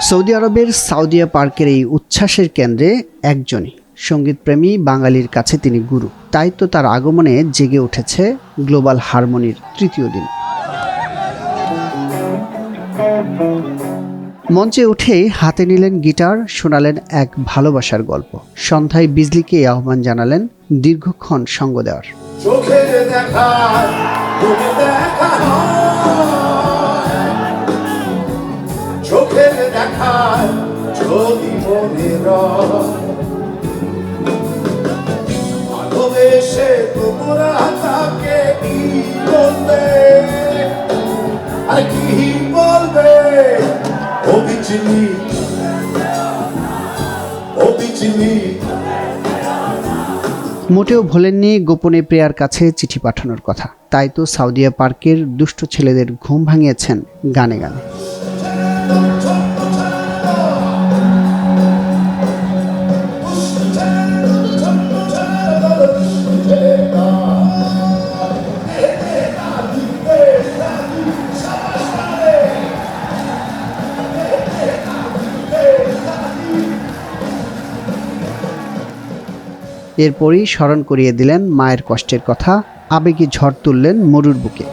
Saudi আরবের Saudia পার্কের এই উচ্ছ্বাসের কেন্দ্রে একজনই সঙ্গীতপ্রেমী বাঙালির কাছে তিনি গুরু। তাই তো তার আগমনে জেগে উঠেছে গ্লোবাল হারমোনির তৃতীয় দিন। মঞ্চে উঠেই হাতে নিলেন গিটার, শোনালেন এক ভালোবাসার গল্প। সন্ধ্যায় বিজলিকে আহ্বান জানালেন দীর্ঘক্ষণ সঙ্গ দেওয়ার। মোটেও ভোলেননি গোপনে প্রিয়ার কাছে চিঠি পাঠানোর কথা। তাই তো সাউদিয়া পার্কের দুষ্ট ছেলেদের ঘুম ভাঙিয়েছেন গানে গানে। এরপরই স্মরণ করিয়ে দিলেন মায়ের কষ্টের কথা, আবেগে ঝড় তুললেন মরুর বুকে।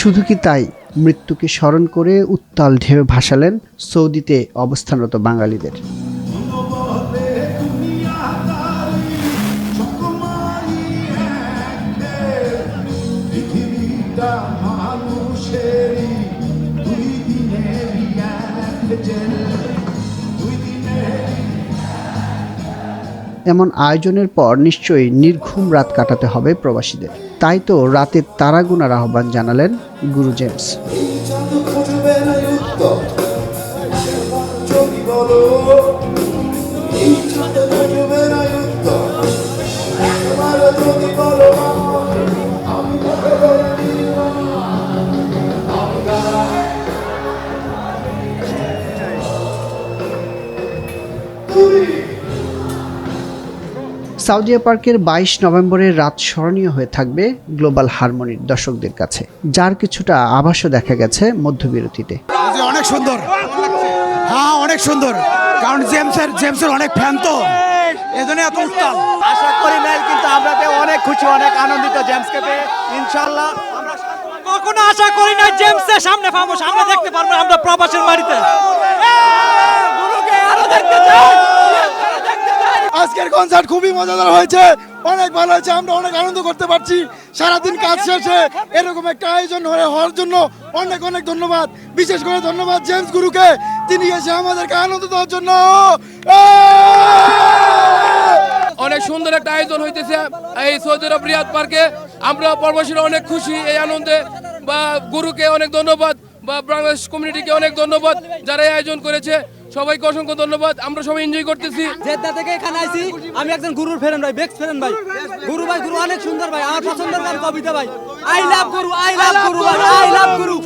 শুধু কি তাই, মৃত্যুকে স্মরণ করে উত্তাল ঢেউ ভাসালেন সৌদিতে অবস্থানরত বাঙালিদের। এমন আয়োজনের পর নিশ্চয়ই নির্ঘুম রাত কাটাতে হবে প্রবাসীদের। তাই তো রাতের তারা গোনার আহ্বান জানালেন গুরু জেমস। সাউদিয়া পার্কের 22 নভেম্বরের রাত স্মরণীয় হয়ে থাকবে গ্লোবাল হারমোনির দর্শকদের কাছে, যার কিছুটা আভাসও দেখা গেছে মধ্যবিরতিতে। অনেক সুন্দর, হ্যাঁ অনেক সুন্দর, কারণ জেমসের অনেক ফ্যান তো এজন্য এত উত্তাল। আশা করি নাই, কিন্তু আমরা অনেক খুশি, অনেক আনন্দিত জেমসকে পেয়ে। ইনশাআল্লাহ আমরা কখনো আশা করি না জেমসের সামনে পাবো, সামনে দেখতে পারবো আমরা প্রবাসের বাড়িতে। গুরুকে আরো দেখতে চাই। আজকের কনসার্ট খুবই মজাদার হয়েছে, অনেক ভালো হয়েছে, আমরা অনেক আনন্দ করতে পারছি। সারাদিন কাজ শেষে এরকম একটা আয়োজন হওয়ার জন্য অনেক অনেক ধন্যবাদ। বিশেষ করে ধন্যবাদ জেমস গুরুকে, তিনি এসে আমাদেরকে আনন্দ দেওয়ার জন্য। অনেক সুন্দর একটা আয়োজন হইতেছে এই সৌদি আরব রিয়াদ পার্কে। আমরা প্রবাসীরা অনেক খুশি এই আনন্দে। বা গুরুকে অনেক ধন্যবাদ, বা বাংলাদেশ কমিউনিটিকে অনেক ধন্যবাদ যারা এই আয়োজন করেছে। সবাইকে অসংখ্য ধন্যবাদ, আমরা সবাই এনজয় করতেছি। জেদ্দা থেকে এখানে আইছি, আমি একজন গুরুর ফ্রেন্ড ভাই, বেস্ট ফ্রেন্ড ভাই। গুরু ভাই, গুরু অনেক সুন্দর ভাই, আমার পছন্দের গান কবিতা ভাই। I love Guru, I love গুরু ভাই, আই লাভ গুরু।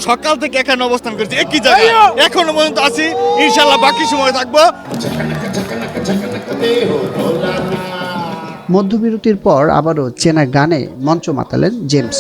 সকাল থেকে এখানে অবস্থান করছি একই জায়গায়, এখনো পর্যন্ত আছি, ইনশাআল্লাহ বাকি সময় থাকবো। মধ্যবিরতির পর আবারও চেনা গানে মঞ্চ মাতালেন জেমস।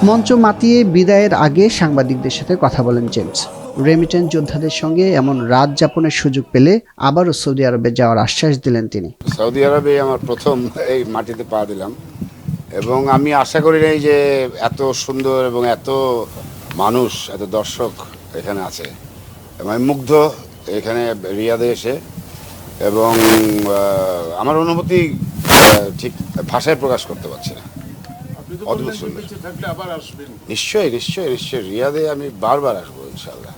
মঞ্চ মাতিয়ে বিদায়ের আগে সাংবাদিকদের সাথে কথা বলেন জেমস। রেমিটেন্স যোদ্ধাদের সঙ্গে এমন রাত যাপনের সুযোগ পেলে আবারও সৌদি আরবে যাওয়ার আশ্বাস দিলেন তিনি। সৌদি আরবে আমার প্রথম এই মাটিতে পা দিলাম এবং আমি আশা করি নাই যে এত সুন্দর এবং এত মানুষ, এত দর্শক এখানে আছে। এবং আমি মুগ্ধ এখানে রিয়াদে এসে, এবং আমার অনুভূতি ঠিক ভাষায় প্রকাশ করতে পারছি না। অদ্ভুত সুন্দর। নিশ্চয়ই নিশ্চয়ই নিশ্চয়ই রিয়াদে আমি বারবার আসবো ইনশাআল্লাহ।